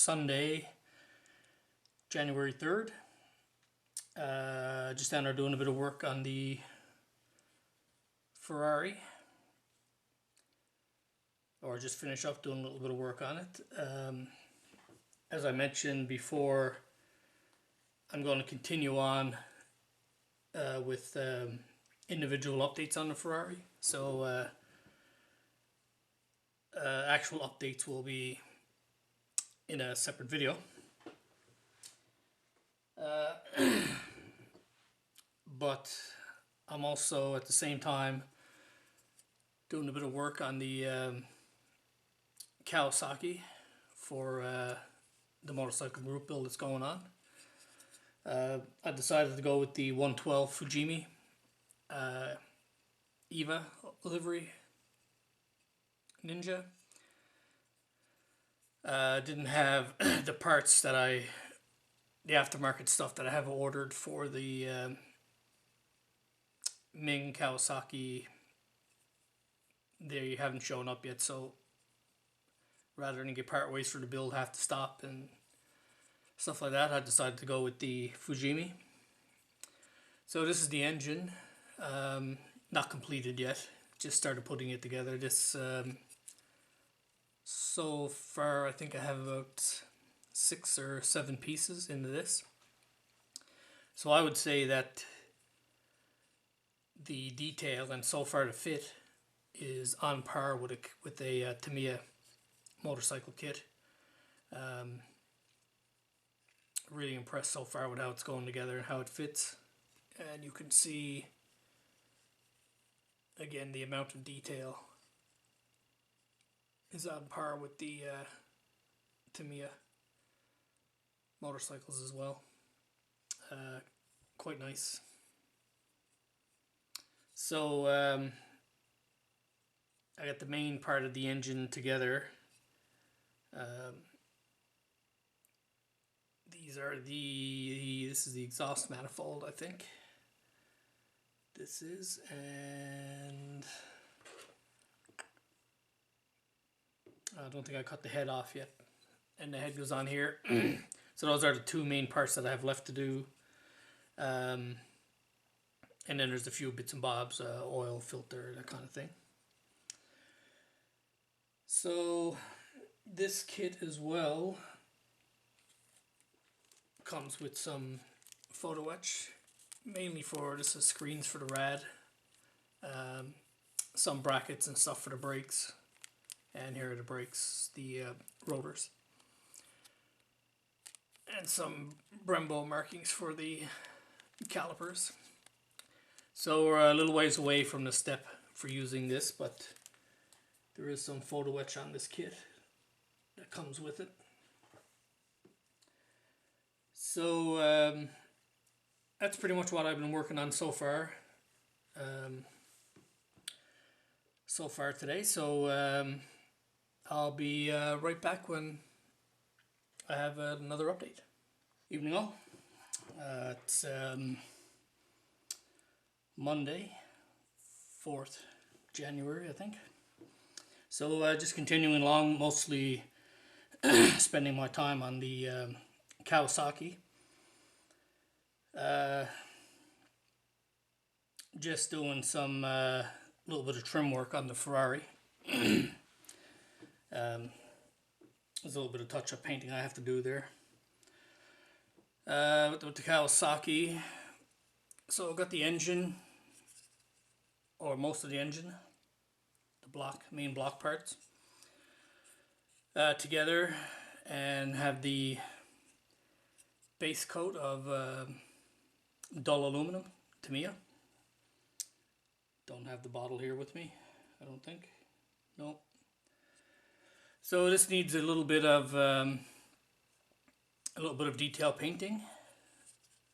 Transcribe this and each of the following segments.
Sunday, January 3rd. Just down there doing a bit of work on the Ferrari, or just finish up doing a little bit of work on it. As I mentioned before, I'm going to continue on with individual updates on the Ferrari. So actual updates will be in a separate video. But I'm also at the same time doing a bit of work on the Kawasaki for the motorcycle group build that's going on. I decided to go with the 112 Fujimi EVA livery Ninja. Didn't have the parts that the aftermarket stuff that I have ordered for the Ming Kawasaki. They haven't shown up yet, so rather than get part ways for the build, have to stop and stuff like that, I decided to go with the Fujimi. So this is the engine, not completed yet, just started putting it together. This so far I think I have about 6 or 7 pieces into this. So I would say that the detail and so far the fit is on par with a Tamiya motorcycle kit. Really impressed so far with how it's going together and how it fits, and you can see again the amount of detail is on par with the Tamiya motorcycles as well. Quite nice. So I got the main part of the engine together. This is the exhaust manifold, I think. This is, and I don't think I cut the head off yet. And the head goes on here. So those are the 2 main parts that I have left to do. And then there's a few bits and bobs, oil, filter, that kind of thing. So this kit as well comes with some photo etch, mainly for, this is screens for the rad, some brackets and stuff for the brakes, and here are the brakes, the rotors, and some Brembo markings for the calipers. So we're a little ways away from the step for using this, but there is some photo etch on this kit that comes with it. So that's pretty much what I've been working on so far. Today. So I'll be right back when I have another update. Evening all. It's Monday, 4th January, I think. So just continuing along, mostly spending my time on the Kawasaki. Just doing some little bit of trim work on the Ferrari. There's a little bit of touch-up painting I have to do there. With the Kawasaki, so I've got the engine, or most of the engine, the main block parts, together, and have the base coat of dull aluminum, Tamiya. Don't have the bottle here with me, I don't think. Nope. So this needs a little bit of detail painting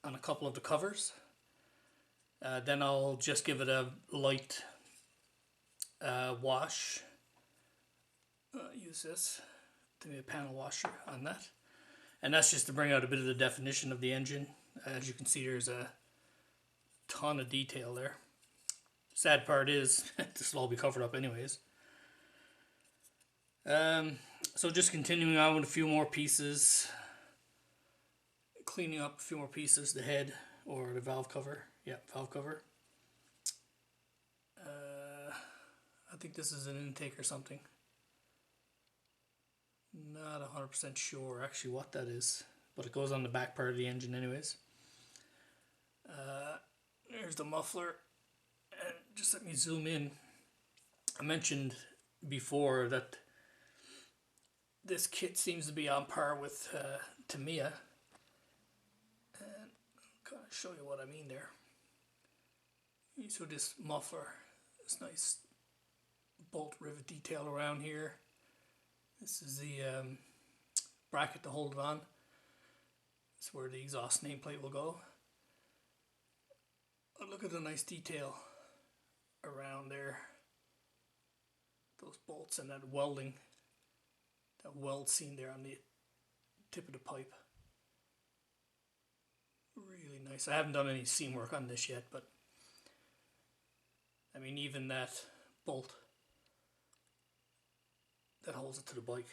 on a couple of the covers. Then I'll just give it a light wash. Use this to be a panel washer on that, and that's just to bring out a bit of the definition of the engine. As you can see, there's a ton of detail there. Sad part is this will all be covered up anyways. So just continuing on with a few more pieces, cleaning up a few more pieces, the head or the valve cover. Yeah, valve cover. I think this is an intake or something. Not 100% sure actually what that is, but it goes on the back part of the engine anyways. There's the muffler, and just let me zoom in. I mentioned before that this kit seems to be on par with Tamiya, and I'll kind of show you what I mean there. So this muffler, this nice bolt rivet detail around here. This is the bracket to hold it on. It's where the exhaust nameplate will go. But look at the nice detail around there. Those bolts and that welding, that weld seam there on the tip of the pipe. Really nice. I haven't done any seam work on this yet, but I mean, even that bolt that holds it to the bike,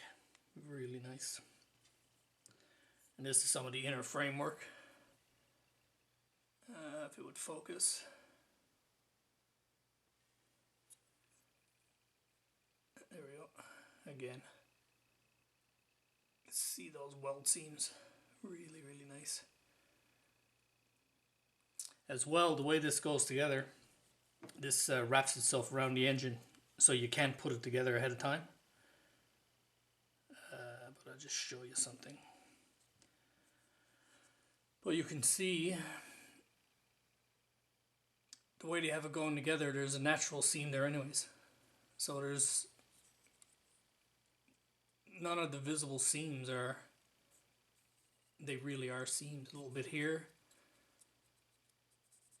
really nice. And this is some of the inner framework. If it would focus. There we go. Again, see those weld seams. Really, really nice. As well, the way this goes together, this wraps itself around the engine, so you can't put it together ahead of time. But I'll just show you something. But you can see the way they have it going together, there's a natural seam there anyways. So there's none of the visible seams are, they really are seams. A little bit here,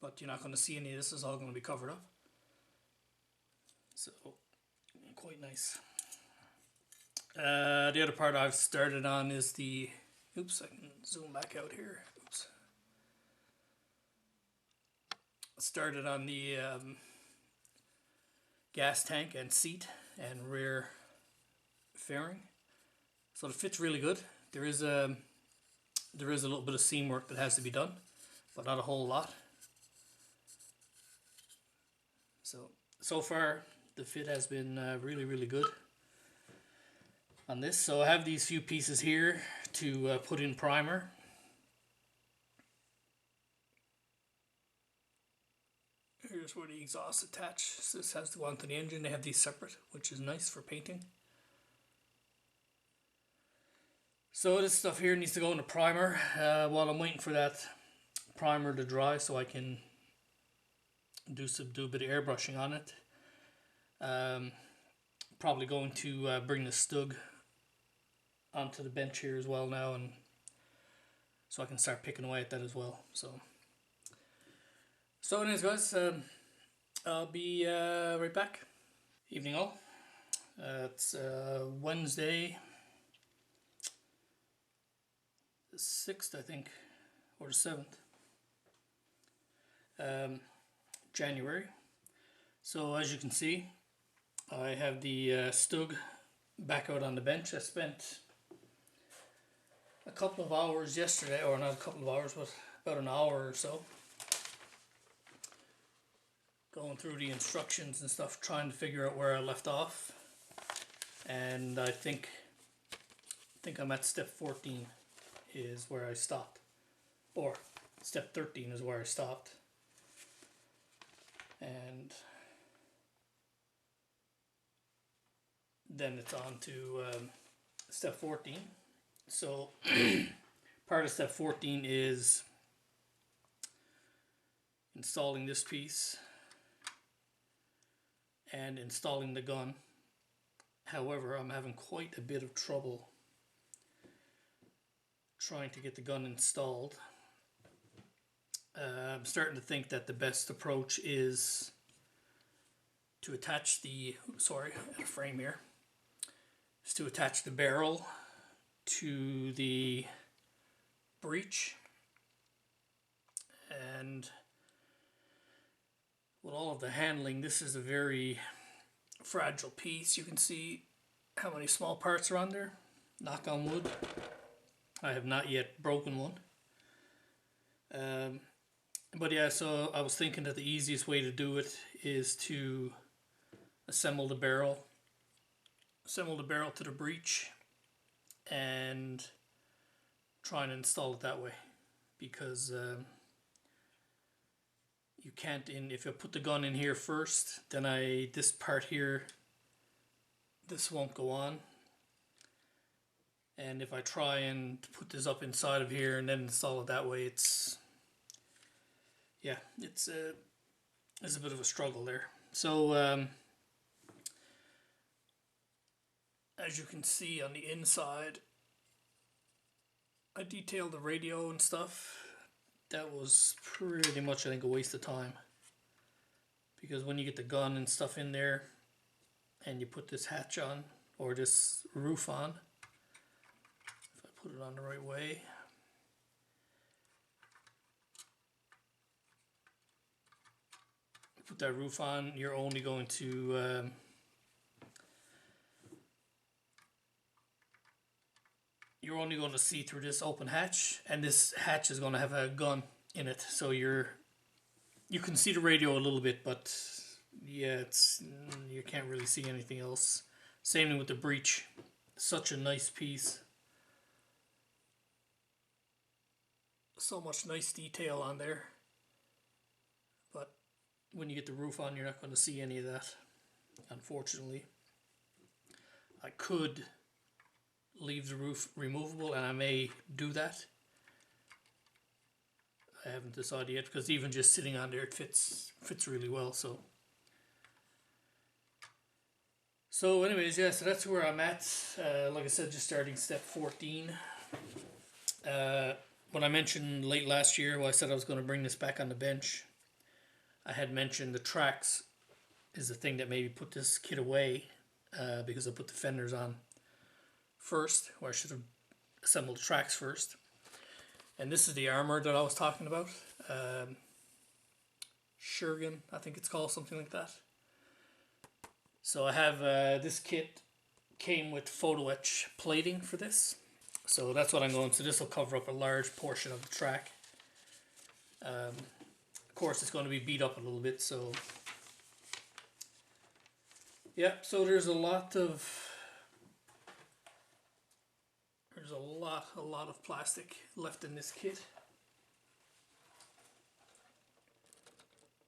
but you're not going to see any of this. Is all going to be covered up. So quite nice. The other part I've started on is the, oops, I can zoom back out here. Oops. Started on the gas tank and seat and rear fairing. So it fits really good. There is a little bit of seam work that has to be done, but not a whole lot. So far the fit has been really, really good on this. So I have these few pieces here to put in primer. Here's where the exhaust attach. This has to go onto the engine. They have these separate, which is nice for painting. So this stuff here needs to go in the primer while I'm waiting for that primer to dry so I can do a bit of airbrushing on it. Probably going to bring the StuG onto the bench here as well now, and so I can start picking away at that as well. So anyways guys, I'll be right back. Evening all. It's Wednesday the 6th I think, or the 7th, January. So as you can see, I have the StuG back out on the bench. I spent a couple of hours yesterday, or not a couple of hours, but about an hour or so, going through the instructions and stuff, trying to figure out where I left off. And I think I'm at step 14 is where I stopped, or step 13 is where I stopped. And then it's on to step 14. So part of step 14 is installing this piece and installing the gun. However, I'm having quite a bit of trouble trying to get the gun installed. I'm starting to think that the best approach is to attach the, sorry, I had a frame here, is to attach the barrel to the breech, and with all of the handling, this is a very fragile piece. You can see how many small parts are on there. Knock on wood. I have not yet broken one. But yeah, so I was thinking that the easiest way to do it is to assemble the barrel to the breech and try and install it that way, because you can't, if I put the gun in here first, then this part here, this won't go on. And if I try and put this up inside of here and then install it that way, it's a bit of a struggle there. So as you can see on the inside, I detailed the radio and stuff. That was pretty much, I think, a waste of time, because when you get the gun and stuff in there and you put this hatch on, or this roof on, if I put it on the right way, put that roof on, you're only going to see through this open hatch, and this hatch is going to have a gun in it, so you can see the radio a little bit, but yeah, you can't really see anything else. Same thing with the breech. Such a nice piece. So much nice detail on there. But when you get the roof on, you're not going to see any of that, unfortunately. I could leave the roof removable, and I may do that. I haven't decided yet, because even just sitting on there, it fits really well. So anyways, yeah, so that's where I'm at. Like I said, just starting step 14. When I mentioned late last year, I said I was going to bring this back on the bench. I had mentioned the tracks is the thing that maybe put this kit away, because I put the fenders on first, or I should have assembled the tracks first. And this is the armor that I was talking about. StuG, I think it's called, something like that. So I have this kit came with photo etch plating for this. So that's what I'm going to. This will cover up a large portion of the track. Of course, it's going to be beat up a little bit. So yeah, so there's a lot of plastic left in this kit.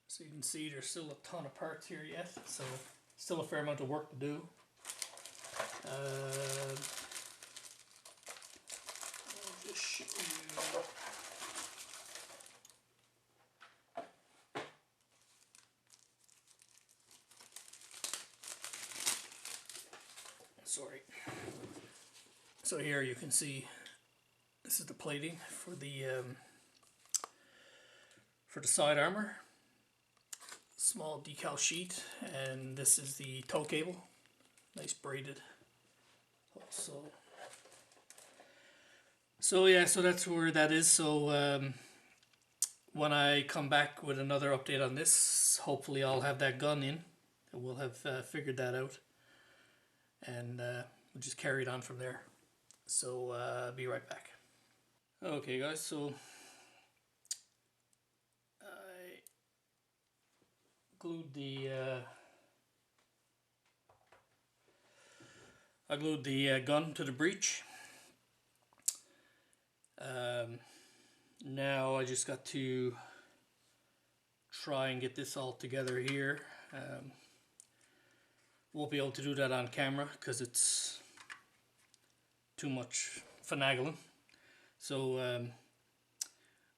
So you can see there's still a ton of parts here yet, so still a fair amount of work to do. I'll just show you. Sorry. So here you can see this is the plating for the side armor. Small decal sheet, and this is the tow cable. Nice braided. Also. So yeah, so that's where that is. So when I come back with another update on this, hopefully I'll have that gun in, and we'll have figured that out, and we'll just carry it on from there. So be right back. Okay guys, so I glued the gun to the breech. Now I just got to try and get this all together here. Won't be able to do that on camera because it's too much finagling. So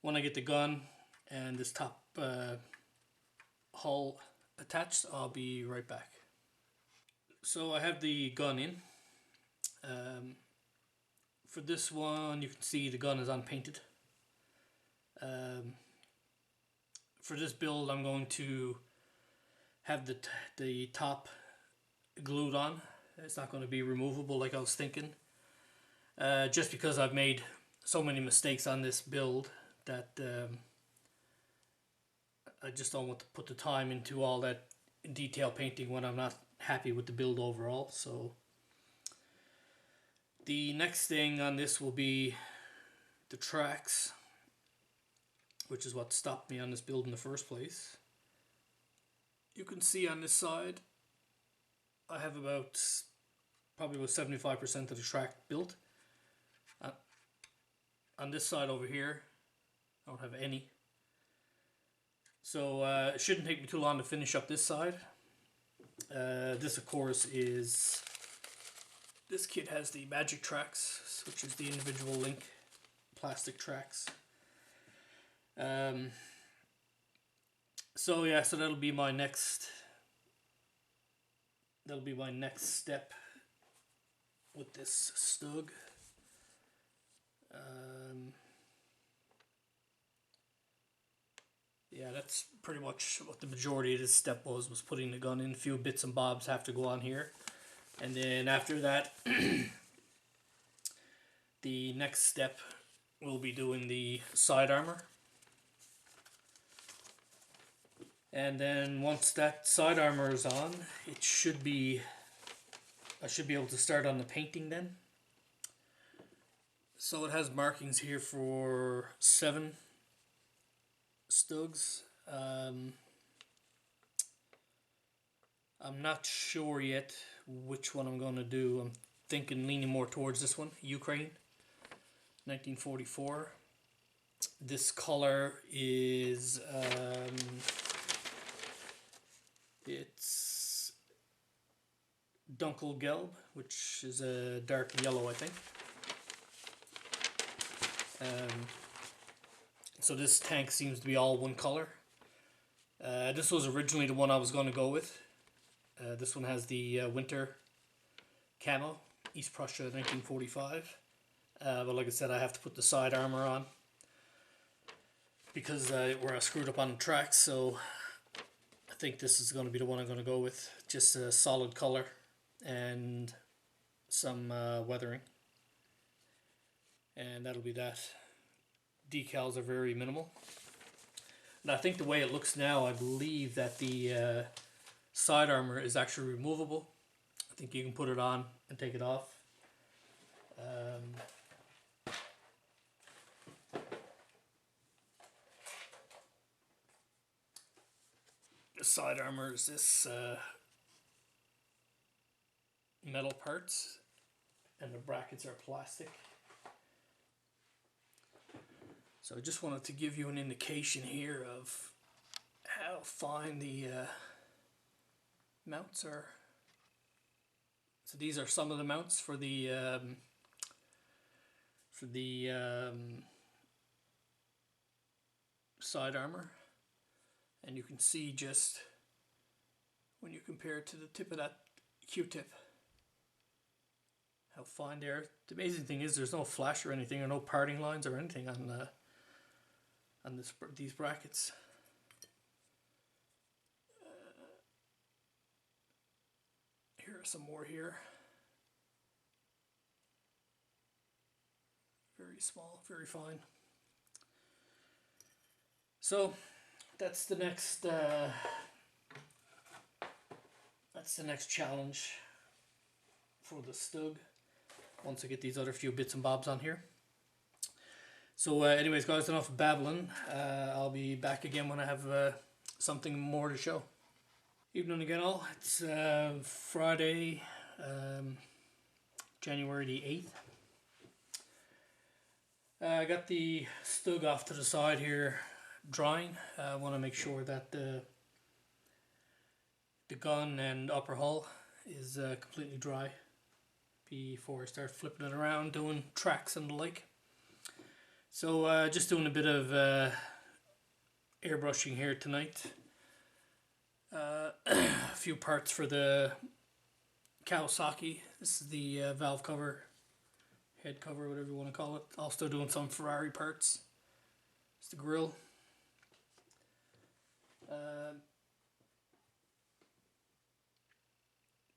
when I get the gun and this top hull attached, I'll be right back. So I have the gun in. For this one, you can see the gun is unpainted. For this build, I'm going to have the top glued on. It's not going to be removable like I was thinking. Just because I've made so many mistakes on this build that I just don't want to put the time into all that detail painting when I'm not happy with the build overall. So The next thing on this will be the tracks, which is what stopped me on this build in the first place. You can see on this side I have probably about 75% of the track built. On this side over here I don't have any. So it shouldn't take me too long to finish up this side. This of course is, this kit has the magic tracks, which is the individual link plastic tracks. So yeah, so that'll be my next step with this StuG. Yeah, that's pretty much what the majority of this step was putting the gun in. A few bits and bobs have to go on here. And then after that, the next step will be doing the side armor. And then once that side armor is on, I should be able to start on the painting then. So it has markings here for 7 StuGs. I'm not sure yet which one I'm going to do. I'm thinking leaning more towards this one, Ukraine, 1944. This color is it's Dunkelgelb, which is a dark yellow, I think. So this tank seems to be all one color. This was originally the one I was going to go with. This one has the winter camo, East Prussia 1945. But like I said, I have to put the side armor on because where I screwed up on the tracks. So I think this is going to be the one I'm going to go with. Just a solid color and some weathering. And that'll be that. Decals are very minimal. And I think the way it looks now, I believe that the side armor is actually removable. I think you can put it on and take it off. The side armor is this metal parts, and the brackets are plastic. So I just wanted to give you an indication here of how fine the mounts are. So these are some of the mounts for the side armor, and you can see just when you compare it to the tip of that Q-tip how fine they are. The amazing thing is there's no flash or anything, or no parting lines or anything on these brackets. Here are some more here. Very small, very fine. So that's the next challenge for the StuG once I get these other few bits and bobs on here. So anyways guys, enough babbling. I'll be back again when I have something more to show. Evening again all. It's Friday, January the 8th. I got the StuG off to the side here drying. I want to make sure that the gun and upper hull is completely dry before I start flipping it around doing tracks and the like. So just doing a bit of airbrushing here tonight. A few parts for the Kawasaki. This is the valve cover, head cover, whatever you want to call it. Also doing some Ferrari parts. It's the grill.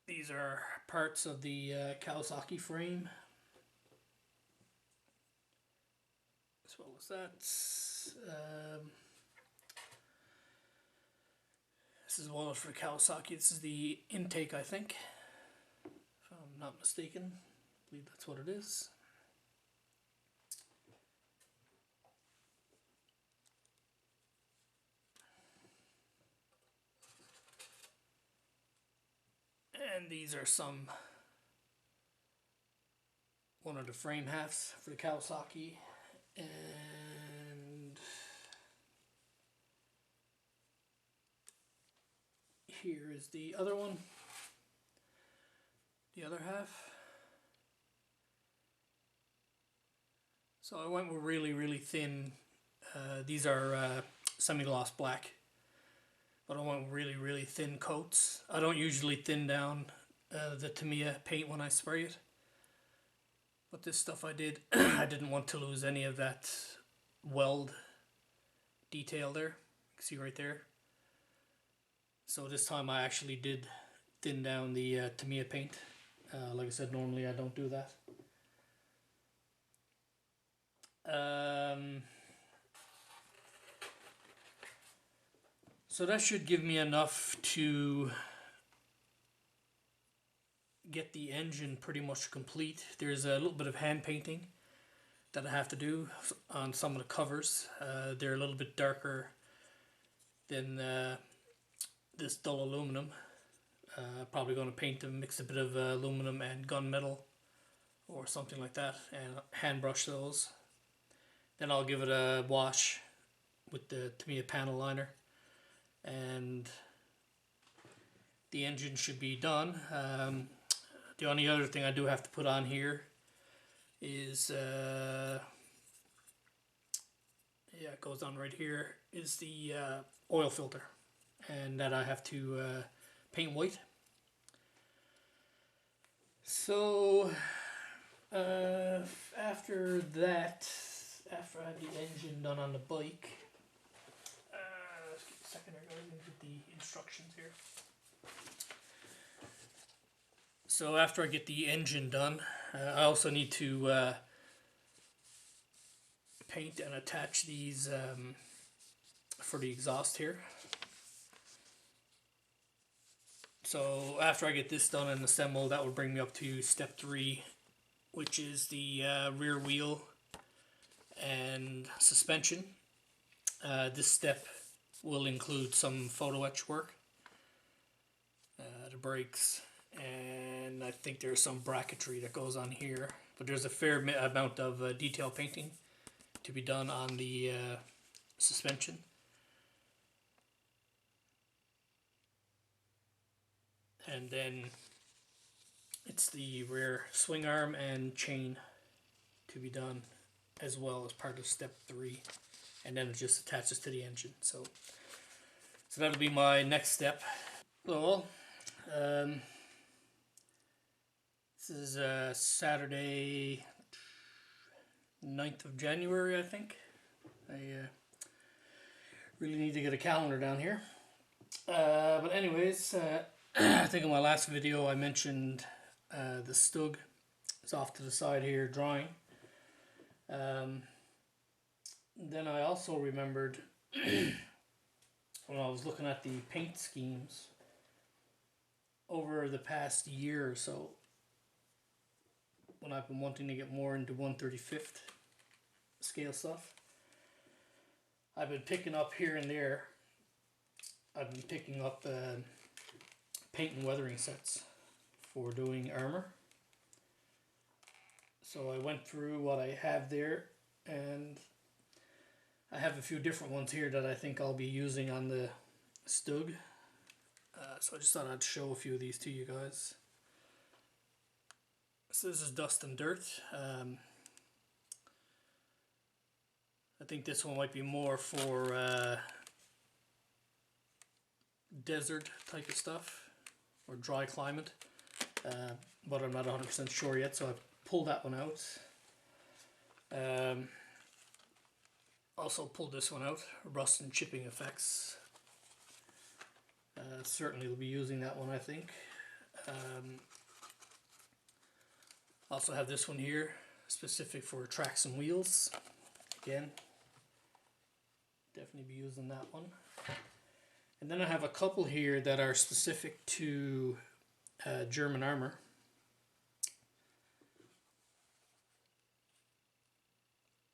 These are parts of the Kawasaki frame, as well as that. This is one for Kawasaki. This is the intake, I think, if I'm not mistaken. believe that's what it is. And these are one of the frame halves for the Kawasaki, and here is the other one, the other half. So I went with really thin, these are semi-gloss black, but I went with really thin coats. I don't usually thin down the Tamiya paint when I spray it, but this stuff I did. I didn't want to lose any of that weld detail there. You can see right there. So this time I actually did thin down the Tamiya paint. Like I said, normally I don't do that. So that should give me enough to get the engine pretty much complete. There's a little bit of hand painting that I have to do on some of the covers. They're a little bit darker than this dull aluminum. Probably going to paint them, mix a bit of aluminum and gunmetal or something like that, and hand brush those. Then I'll give it a wash with the Tamiya panel liner, and the engine should be done. The only other thing I do have to put on here is yeah, it goes on right here, is the oil filter, and that I have to paint white. So after that, after I had the engine done on the bike, let's get a second, I'm going to get the instructions here. So after I get the engine done, I also need to paint and attach these for the exhaust here. So after I get this done and assembled, that would bring me up to step 3, which is the rear wheel and suspension. This step will include some photo etch work, the brakes, and I think there's some bracketry that goes on here, but there's a fair amount of detail painting to be done on the suspension. And then it's the rear swing arm and chain to be done as well as part of step 3, and then it just attaches to the engine. So that'll be my next step. So this is Saturday 9th of January, I think. I really need to get a calendar down here. But anyways, I think in my last video I mentioned the StuG. It's off to the side here drawing. Then I also remembered when I was looking at the paint schemes over the past year or so, when I've been wanting to get more into 1/35th scale stuff, I've been picking up here and there. I've been picking up paint and weathering sets for doing armor. So I went through what I have there, and I have a few different ones here that I think I'll be using on the StuG. So I just thought I'd show a few of these to you guys. So this is Dust and Dirt. I think this one might be more for desert type of stuff or dry climate, but I'm not 100% sure yet, so I pulled that one out. Also pulled this one out, Rust and Chipping Effects. Certainly will be using that one, I think. Also have this one here, specific for tracks and wheels. Again, definitely be using that one. And then I have a couple here that are specific to German armor.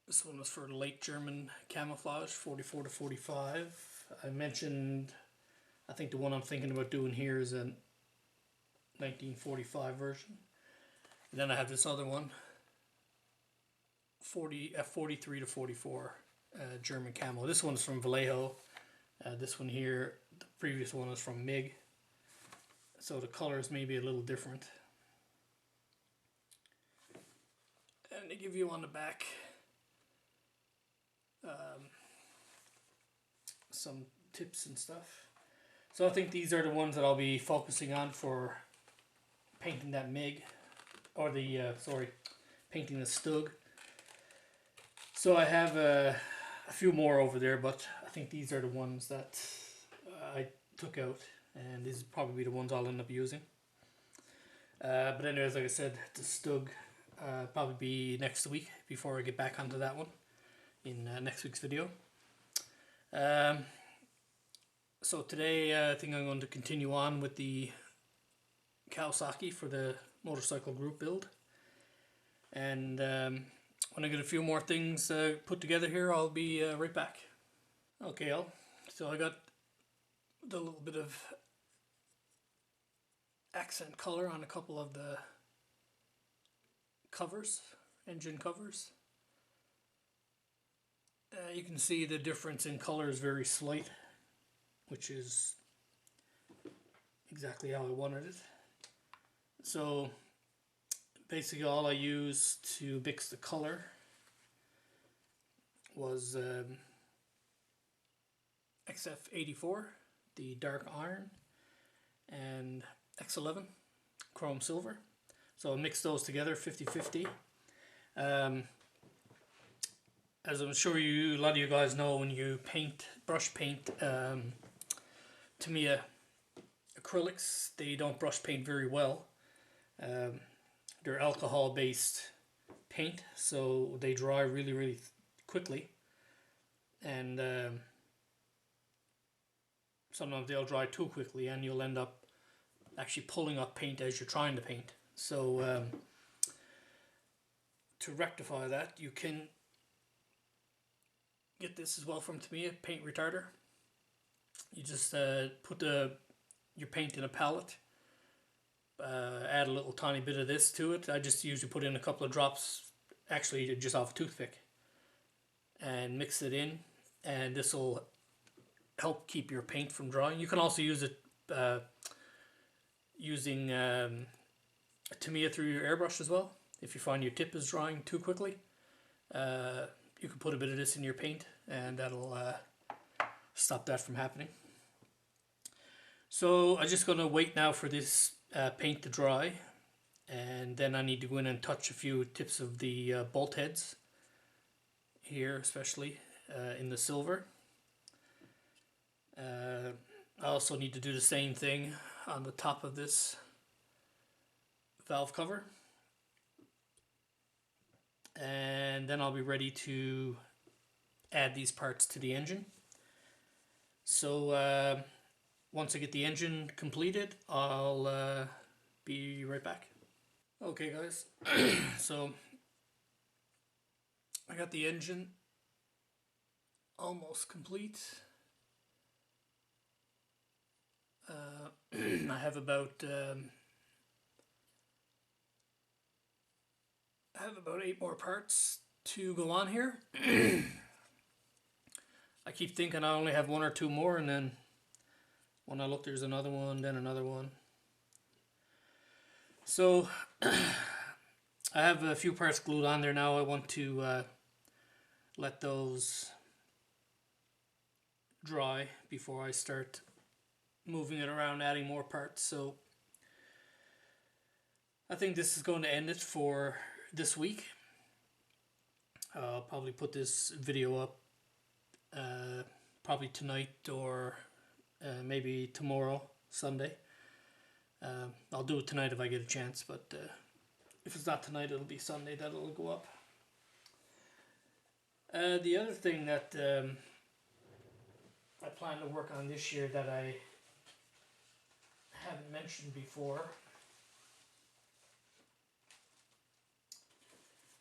This one was for late German camouflage, 44 to 45. I mentioned, I think the one I'm thinking about doing here is a 1945 version. And then I have this other one, 43 to 44 German camo. This one's from Vallejo. This one here, the previous one is from MiG. So the colors may be a little different. And they give you on the back some tips and stuff. So I think these are the ones that I'll be focusing on for painting that MiG, or the painting the StuG. So I have a few more over there, but I think these are the ones that I took out, and these will probably be the ones I'll end up using. But anyways, like I said, the StuG probably be next week before I get back onto that one in next week's video. So today I think I'm going to continue on with the Kawasaki for the motorcycle group build, and when I get a few more things put together here, I'll be right back. Okay, so I got the little bit of accent color on a couple of the covers, engine covers. You can see the difference in color is very slight, which is exactly how I wanted it. So basically all I used to mix the color was XF84, the dark iron, and X11 chrome silver. So I mixed those together 50-50. As I'm sure a lot of you guys know, when you brush paint Tamiya acrylics, they don't brush paint very well. They're alcohol based paint, so they dry really quickly, and sometimes they'll dry too quickly and you'll end up actually pulling up paint as you're trying to paint. So to rectify that, you can get this as well from Tamiya, paint retarder. You just put your paint in a pallet, add a little tiny bit of this to it. I just usually put in a couple of drops, actually just off a toothpick, and mix it in, and this will help keep your paint from drying. You can also use it using Tamiya through your airbrush as well. If you find your tip is drying too quickly, you can put a bit of this in your paint, and that'll stop that from happening. So I'm just going to wait now for this paint to dry, and then I need to go in and touch a few tips of the bolt heads here, especially in the silver. I also need to do the same thing on the top of this valve cover, and then I'll be ready to add these parts to the engine. So once I get the engine completed, I'll be right back. Okay guys, so I got the engine almost complete. I have about 8 more parts to go on here. I keep thinking I only have 1 or 2 more, and then when I look, there's another one, then another one. So I have a few parts glued on there now. I want to let those dry before I start moving it around, adding more parts. So I think this is going to end it for this week. I'll probably put this video up probably tonight, or maybe tomorrow, Sunday. I'll do it tonight if I get a chance, but if it's not tonight, it'll be Sunday that it'll go up. The other thing that I plan to work on this year that I haven't mentioned before,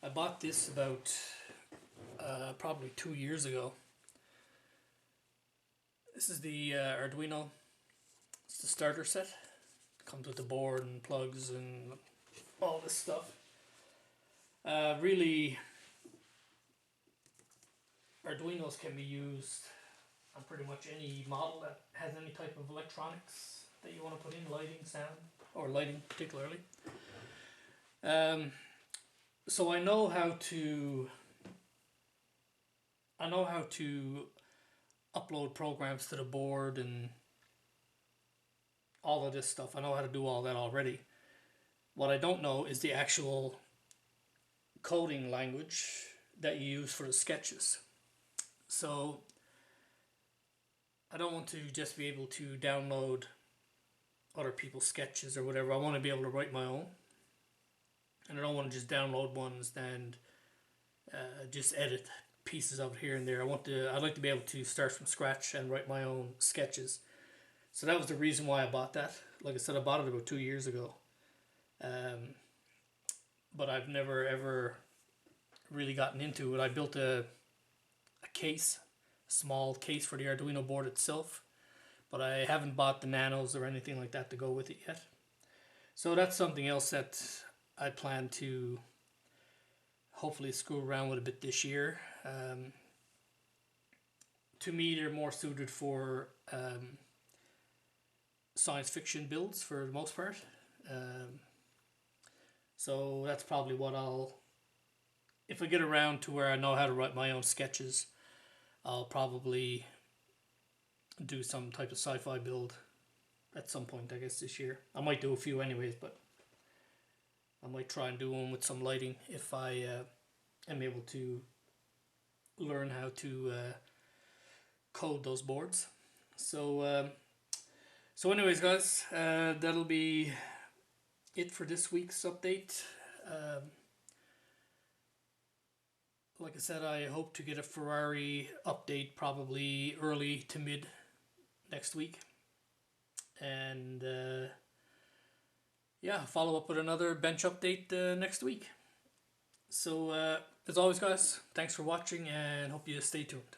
I bought this about probably 2 years ago. This is the Arduino. It's the starter set. Comes with the board and plugs and all this stuff. Really, Arduinos can be used on pretty much any model that has any type of electronics that you want to put in, lighting, sound, or lighting particularly. So I know how to upload programs to the board and all of this stuff. I know how to do all that already. What I don't know is the actual coding language that you use for the sketches. So I don't want to just be able to download other people's sketches or whatever. I want to be able to write my own. And I don't want to just download ones and just edit pieces of it here and there. I'd like to be able to start from scratch and write my own sketches. So that was the reason why I bought that. Like I said, I bought it about 2 years ago. But I've never ever really gotten into it. I built a small case for the Arduino board itself, but I haven't bought the nanos or anything like that to go with it yet. So that's something else that I plan to hopefully screw around with a bit this year. To me, they're more suited for science fiction builds for the most part. So that's probably what if I get around to where I know how to write my own sketches, I'll probably do some type of sci-fi build at some point, I guess, this year. I might do a few anyways, but I might try and do one with some lighting if I am able to learn how to code those boards. So anyways, guys, that'll be it for this week's update. Like I said, I hope to get a Ferrari update probably early to mid next week. And yeah, follow up with another bench update next week. So as always, guys, thanks for watching and hope you stay tuned.